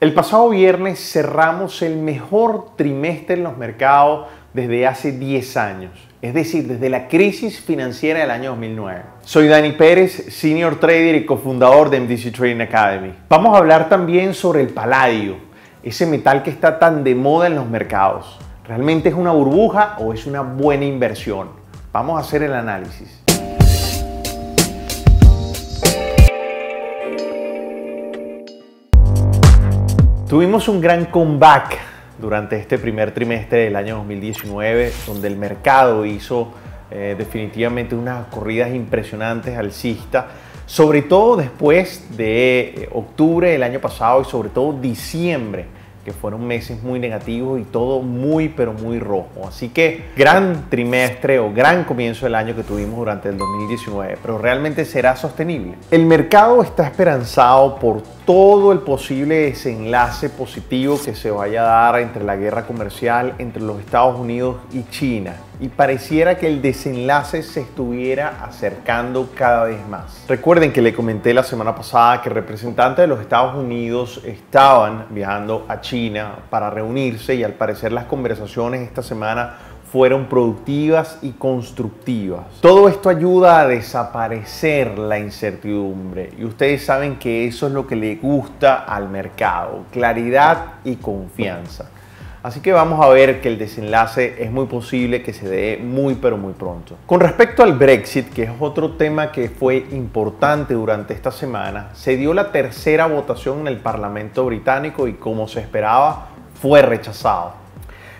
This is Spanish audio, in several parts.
El pasado viernes cerramos el mejor trimestre en los mercados desde hace 10 años, es decir, desde la crisis financiera del año 2009. Soy Dani Pérez, Senior Trader y cofundador de MDC Trading Academy. Vamos a hablar también sobre el paladio, ese metal que está tan de moda en los mercados. ¿Realmente es una burbuja o es una buena inversión? Vamos a hacer el análisis. Tuvimos un gran comeback durante este primer trimestre del año 2019, donde el mercado hizo definitivamente unas corridas impresionantes alcistas, sobre todo después de octubre del año pasado y sobre todo diciembre, que fueron meses muy negativos y todo muy pero muy rojo. Así que gran trimestre o gran comienzo del año que tuvimos durante el 2019, pero ¿realmente será sostenible? El mercado está esperanzado por todo el posible desenlace positivo que se vaya a dar entre la guerra comercial entre los Estados Unidos y China, y pareciera que el desenlace se estuviera acercando cada vez más. Recuerden que le comenté la semana pasada que representantes de los Estados Unidos estaban viajando a China para reunirse, y al parecer las conversaciones esta semana fueron productivas y constructivas. Todo esto ayuda a desaparecer la incertidumbre, y ustedes saben que eso es lo que le gusta al mercado: claridad y confianza. Así que vamos a ver que el desenlace es muy posible que se dé muy pero muy pronto. Con respecto al Brexit, que es otro tema que fue importante durante esta semana, se dio la tercera votación en el Parlamento británico y, como se esperaba, fue rechazado.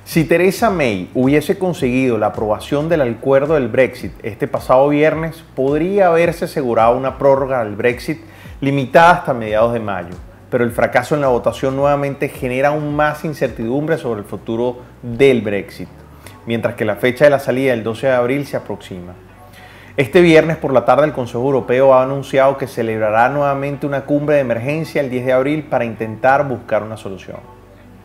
Si Theresa May hubiese conseguido la aprobación del acuerdo del Brexit este pasado viernes, podría haberse asegurado una prórroga del Brexit limitada hasta mediados de mayo. Pero el fracaso en la votación nuevamente genera aún más incertidumbre sobre el futuro del Brexit, mientras que la fecha de la salida del 12 de abril se aproxima. Este viernes por la tarde el Consejo Europeo ha anunciado que celebrará nuevamente una cumbre de emergencia el 10 de abril para intentar buscar una solución.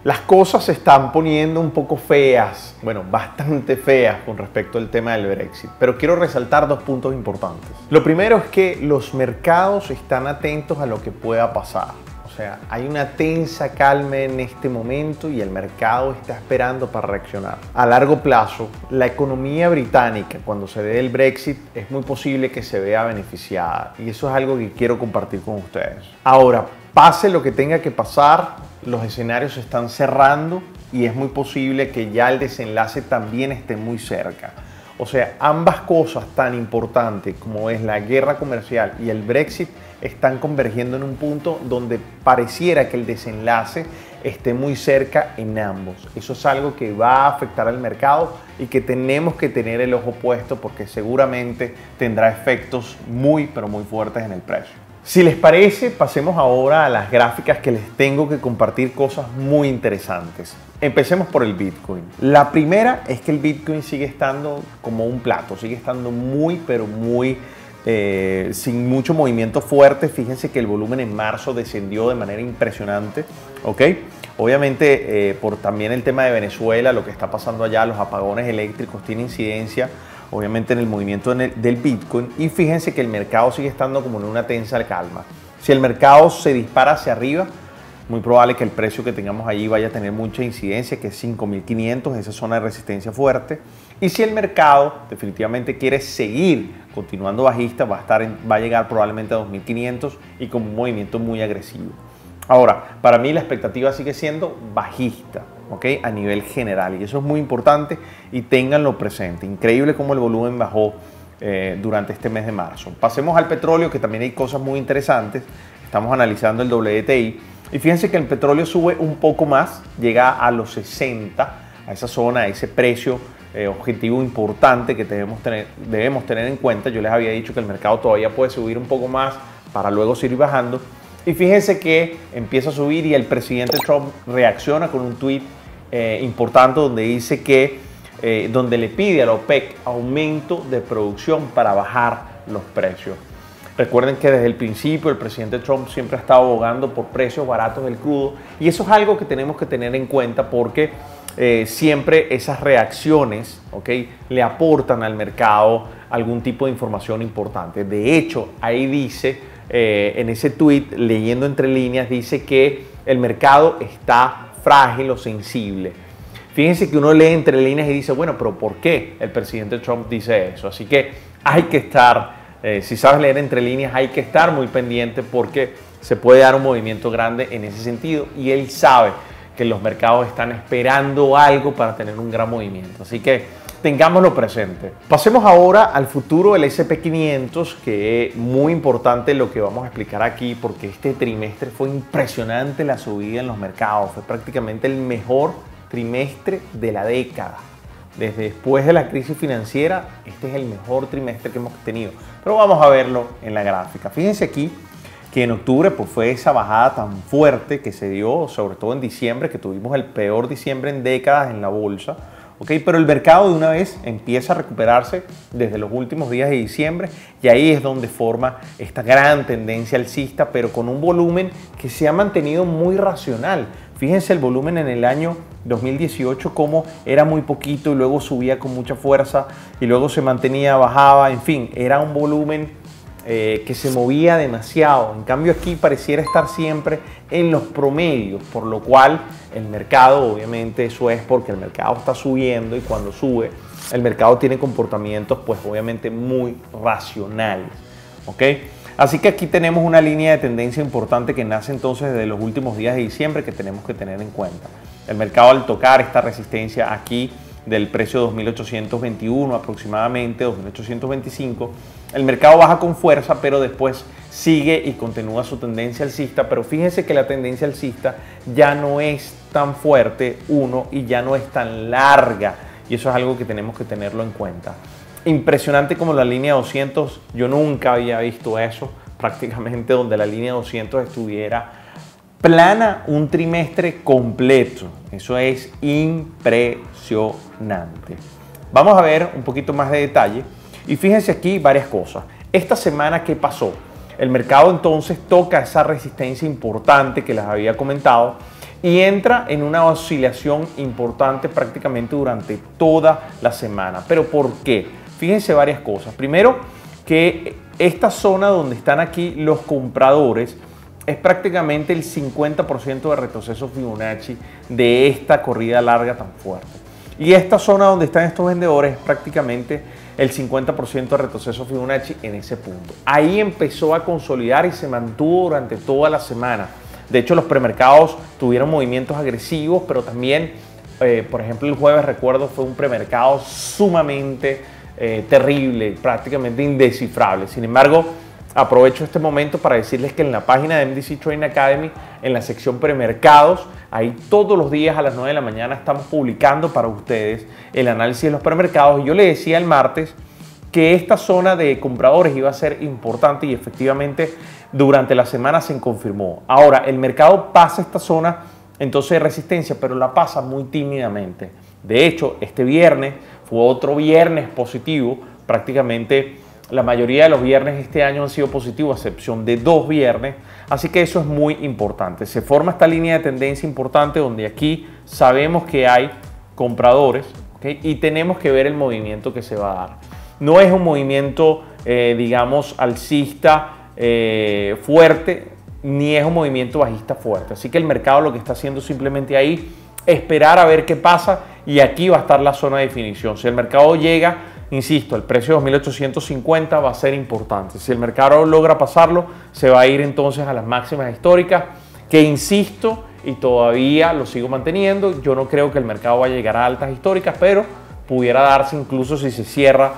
Las cosas se están poniendo un poco feas, bueno, bastante feas con respecto al tema del Brexit, pero quiero resaltar dos puntos importantes. Lo primero es que los mercados están atentos a lo que pueda pasar. O sea, hay una tensa calma en este momento y el mercado está esperando para reaccionar. A largo plazo, la economía británica, cuando se dé el Brexit, es muy posible que se vea beneficiada, y eso es algo que quiero compartir con ustedes. Ahora, pase lo que tenga que pasar, los escenarios se están cerrando y es muy posible que ya el desenlace también esté muy cerca. O sea, ambas cosas tan importantes como es la guerra comercial y el Brexit están convergiendo en un punto donde pareciera que el desenlace esté muy cerca en ambos. Eso es algo que va a afectar al mercado y que tenemos que tener el ojo puesto, porque seguramente tendrá efectos muy pero muy fuertes en el precio. Si les parece, pasemos ahora a las gráficas, que les tengo que compartir cosas muy interesantes. Empecemos por el Bitcoin. La primera es que el Bitcoin sigue estando como un plato, sigue estando muy pero muy sin mucho movimiento fuerte. Fíjense que el volumen en marzo descendió de manera impresionante, ¿ok? Obviamente por también el tema de Venezuela, lo que está pasando allá, los apagones eléctricos tiene incidencia obviamente en el movimiento del Bitcoin, y fíjense que el mercado sigue estando como en una tensa calma. Si el mercado se dispara hacia arriba, muy probable que el precio que tengamos allí vaya a tener mucha incidencia, que es 5.500, esa zona de resistencia fuerte. Y si el mercado definitivamente quiere seguir continuando bajista, va a llegar probablemente a 2.500 y con un movimiento muy agresivo. Ahora, para mí la expectativa sigue siendo bajista, ¿ok? A nivel general, y eso es muy importante y ténganlo presente. Increíble cómo el volumen bajó durante este mes de marzo. Pasemos al petróleo, que también hay cosas muy interesantes. Estamos analizando el WTI y fíjense que el petróleo sube un poco más, llega a los 60, a esa zona, a ese precio objetivo importante que debemos tener en cuenta. Yo les había dicho que el mercado todavía puede subir un poco más para luego seguir bajando. Y fíjense que empieza a subir y el presidente Trump reacciona con un tuit importante donde dice que, donde le pide a la OPEC aumento de producción para bajar los precios. Recuerden que desde el principio el presidente Trump siempre ha estado abogando por precios baratos del crudo, y eso es algo que tenemos que tener en cuenta, porque siempre esas reacciones, ¿okay?, le aportan al mercado algún tipo de información importante. De hecho, ahí dice, en ese tweet, leyendo entre líneas, dice que el mercado está frágil o sensible. Fíjense que uno lee entre líneas y dice, bueno, pero ¿por qué el presidente Trump dice eso? Así que hay que estar, si sabes leer entre líneas, hay que estar muy pendiente porque se puede dar un movimiento grande en ese sentido y él sabe que los mercados están esperando algo para tener un gran movimiento. Así que tengámoslo presente. Pasemos ahora al futuro del S&P 500, que es muy importante lo que vamos a explicar aquí porque este trimestre fue impresionante la subida en los mercados. Fue prácticamente el mejor trimestre de la década. Desde después de la crisis financiera, este es el mejor trimestre que hemos tenido. Pero vamos a verlo en la gráfica. Fíjense aquí que en octubre pues, fue esa bajada tan fuerte que se dio, sobre todo en diciembre, que tuvimos el peor diciembre en décadas en la bolsa. Okay, pero el mercado de una vez empieza a recuperarse desde los últimos días de diciembre y ahí es donde forma esta gran tendencia alcista, pero con un volumen que se ha mantenido muy racional. Fíjense el volumen en el año 2018 como era muy poquito y luego subía con mucha fuerza y luego se mantenía, bajaba, en fin, era un volumen que se movía demasiado. En cambio aquí pareciera estar siempre en los promedios, por lo cual el mercado, obviamente eso es porque el mercado está subiendo y cuando sube el mercado tiene comportamientos pues obviamente muy racionales. ¿Ok? Así que aquí tenemos una línea de tendencia importante que nace entonces desde los últimos días de diciembre que tenemos que tener en cuenta. El mercado al tocar esta resistencia aquí del precio 2.821 aproximadamente, 2.825, el mercado baja con fuerza, pero después sigue y continúa su tendencia alcista, pero fíjense que la tendencia alcista ya no es tan fuerte, y ya no es tan larga, y eso es algo que tenemos que tenerlo en cuenta. Impresionante como la línea 200, yo nunca había visto eso, prácticamente donde la línea 200 estuviera plana un trimestre completo. Eso es impresionante. Vamos a ver un poquito más de detalle y fíjense aquí varias cosas. Esta semana, ¿qué pasó? El mercado entonces toca esa resistencia importante que les había comentado y entra en una oscilación importante prácticamente durante toda la semana. ¿Pero por qué? Fíjense varias cosas. Primero, que esta zona donde están aquí los compradores es prácticamente el 50% de retroceso Fibonacci de esta corrida larga tan fuerte. Y esta zona donde están estos vendedores es prácticamente el 50% de retroceso Fibonacci en ese punto. Ahí empezó a consolidar y se mantuvo durante toda la semana. De hecho, los premercados tuvieron movimientos agresivos, pero también, por ejemplo, el jueves, recuerdo, fue un premercado sumamente terrible, prácticamente indescifrable. Sin embargo, aprovecho este momento para decirles que en la página de MDC Trading Academy, en la sección premercados, ahí todos los días a las 9 de la mañana estamos publicando para ustedes el análisis de los premercados. Y yo le decía el martes que esta zona de compradores iba a ser importante y efectivamente durante la semana se confirmó. Ahora, el mercado pasa esta zona entonces de resistencia, pero la pasa muy tímidamente. De hecho, este viernes fue otro viernes positivo, prácticamente la mayoría de los viernes este año han sido positivos, a excepción de 2 viernes, así que eso es muy importante. Se forma esta línea de tendencia importante donde aquí sabemos que hay compradores, ¿okay? Y tenemos que ver el movimiento que se va a dar. No es un movimiento, digamos, alcista fuerte, ni es un movimiento bajista fuerte. Así que el mercado lo que está haciendo simplemente ahí es esperar a ver qué pasa y aquí va a estar la zona de definición. Si el mercado llega, insisto, el precio de 2.850 va a ser importante. Si el mercado logra pasarlo, se va a ir entonces a las máximas históricas, que insisto, y todavía lo sigo manteniendo, yo no creo que el mercado vaya a llegar a altas históricas, pero pudiera darse incluso si se cierra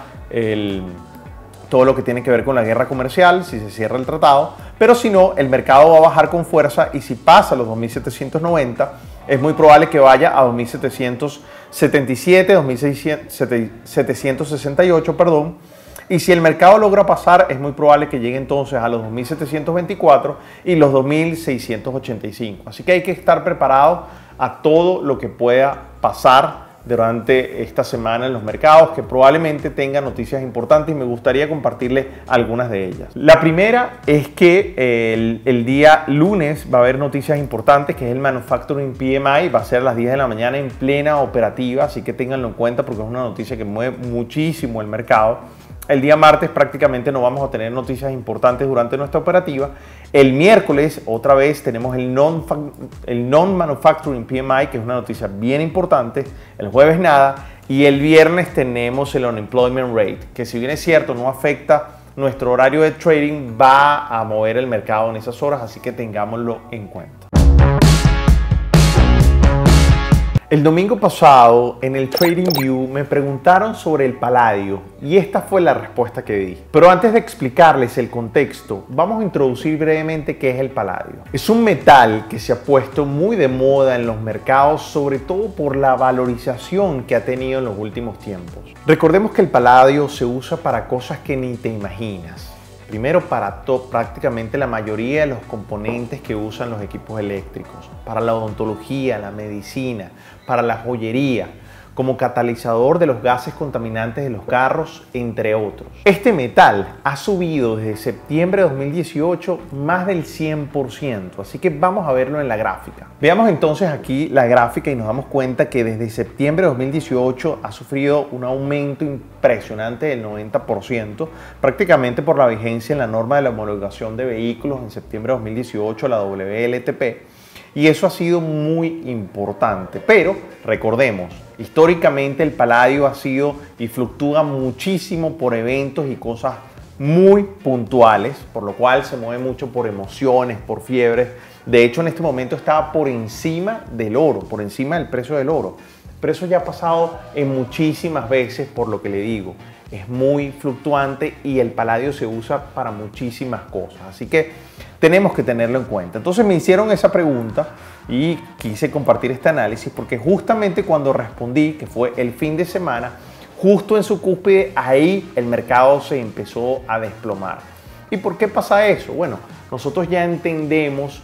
todo lo que tiene que ver con la guerra comercial, si se cierra el tratado, pero si no, el mercado va a bajar con fuerza y si pasa los 2.790, es muy probable que vaya a 2.777, 2.768, perdón, y si el mercado logra pasar, es muy probable que llegue entonces a los 2.724 y los 2.685. Así que hay que estar preparado a todo lo que pueda pasar durante esta semana en los mercados, que probablemente tengan noticias importantes y me gustaría compartirles algunas de ellas. La primera es que el día lunes va a haber noticias importantes, que es el Manufacturing PMI, va a ser a las 10 de la mañana en plena operativa, así que ténganlo en cuenta porque es una noticia que mueve muchísimo el mercado. El día martes prácticamente no vamos a tener noticias importantes durante nuestra operativa. El miércoles otra vez tenemos el Non-Manufacturing PMI, que es una noticia bien importante. El jueves nada. Y el viernes tenemos el Unemployment Rate, que si bien es cierto no afecta nuestro horario de trading, va a mover el mercado en esas horas, así que tengámoslo en cuenta. El domingo pasado en el TradingView me preguntaron sobre el paladio y esta fue la respuesta que di. Pero antes de explicarles el contexto, vamos a introducir brevemente qué es el paladio. Es un metal que se ha puesto muy de moda en los mercados, sobre todo por la valorización que ha tenido en los últimos tiempos. Recordemos que el paladio se usa para cosas que ni te imaginas. Primero, para prácticamente la mayoría de los componentes que usan los equipos eléctricos, para la odontología, la medicina, para la joyería, como catalizador de los gases contaminantes de los carros, entre otros. Este metal ha subido desde septiembre de 2018 más del 100%, así que vamos a verlo en la gráfica. Veamos entonces aquí la gráfica y nos damos cuenta que desde septiembre de 2018 ha sufrido un aumento impresionante del 90%, prácticamente por la vigencia en la norma de la homologación de vehículos en septiembre de 2018, la WLTP. Y eso ha sido muy importante, pero recordemos, históricamente el paladio ha sido y fluctúa muchísimo por eventos y cosas muy puntuales, por lo cual se mueve mucho por emociones, por fiebres. De hecho, en este momento estaba por encima del oro, por encima del precio del oro. Pero eso ya ha pasado en muchísimas veces, por lo que le digo. Es muy fluctuante y el paladio se usa para muchísimas cosas. Así que tenemos que tenerlo en cuenta. Entonces me hicieron esa pregunta y quise compartir este análisis porque justamente cuando respondí, que fue el fin de semana, justo en su cúspide, ahí el mercado se empezó a desplomar. ¿Y por qué pasa eso? Bueno, nosotros ya entendemos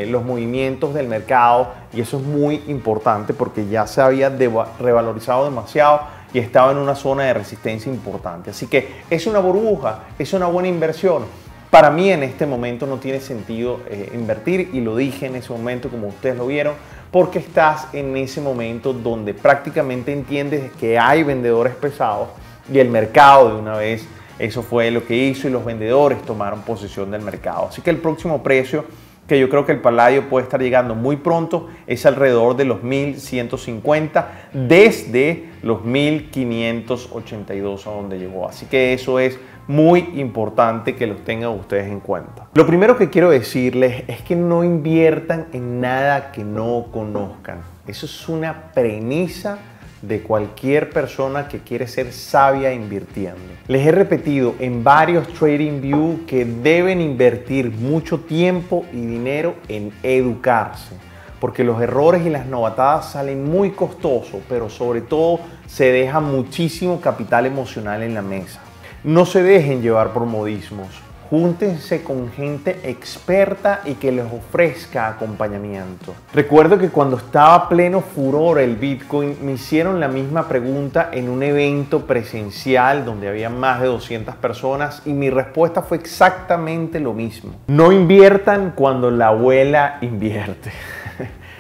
los movimientos del mercado y eso es muy importante porque ya se había revalorizado demasiado y estaba en una zona de resistencia importante. Así que es una burbuja, es una buena inversión. Para mí en este momento no tiene sentido invertir y lo dije en ese momento como ustedes lo vieron porque estás en ese momento donde prácticamente entiendes que hay vendedores pesados y el mercado de una vez eso fue lo que hizo y los vendedores tomaron posesión del mercado. Así que el próximo precio que yo creo que el paladio puede estar llegando muy pronto es alrededor de los 1150 desde los 1582 a donde llegó. Así que eso es muy importante que los tengan ustedes en cuenta. Lo primero que quiero decirles es que no inviertan en nada que no conozcan. Eso es una premisa de cualquier persona que quiere ser sabia invirtiendo. Les he repetido en varios TradingView que deben invertir mucho tiempo y dinero en educarse, porque los errores y las novatadas salen muy costosos, pero sobre todo se deja muchísimo capital emocional en la mesa. No se dejen llevar por modismos. Júntense con gente experta y que les ofrezca acompañamiento. Recuerdo que cuando estaba pleno furor el Bitcoin, me hicieron la misma pregunta en un evento presencial donde había más de 200 personas y mi respuesta fue exactamente lo mismo. No inviertan cuando la abuela invierte.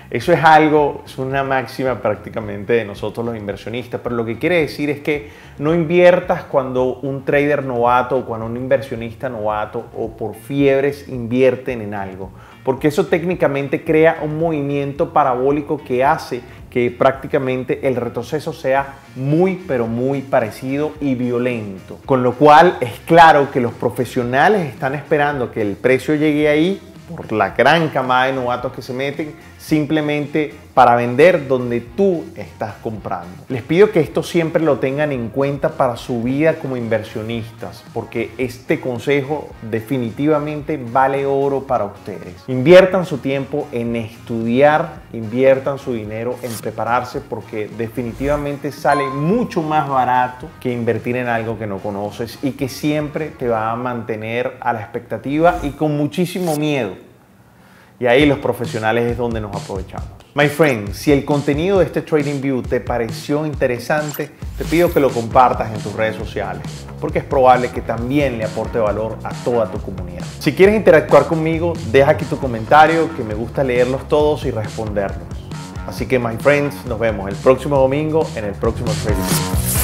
Eso es algo, es una máxima prácticamente de nosotros los inversionistas, pero lo que quiere decir es que no inviertas cuando un trader novato o cuando un inversionista novato o por fiebres invierten en algo, porque eso técnicamente crea un movimiento parabólico que hace que prácticamente el retroceso sea muy pero muy parecido y violento, con lo cual es claro que los profesionales están esperando que el precio llegue ahí por la gran camada de novatos que se meten simplemente para vender donde tú estás comprando. Les pido que esto siempre lo tengan en cuenta para su vida como inversionistas, porque este consejo definitivamente vale oro para ustedes. Inviertan su tiempo en estudiar, inviertan su dinero en prepararse, porque definitivamente sale mucho más barato que invertir en algo que no conoces y que siempre te va a mantener a la expectativa y con muchísimo miedo. Y ahí los profesionales es donde nos aprovechamos. My friend, si el contenido de este TradingView te pareció interesante, te pido que lo compartas en tus redes sociales, porque es probable que también le aporte valor a toda tu comunidad. Si quieres interactuar conmigo, deja aquí tu comentario, que me gusta leerlos todos y responderlos. Así que, my friends, nos vemos el próximo domingo en el próximo TradingView.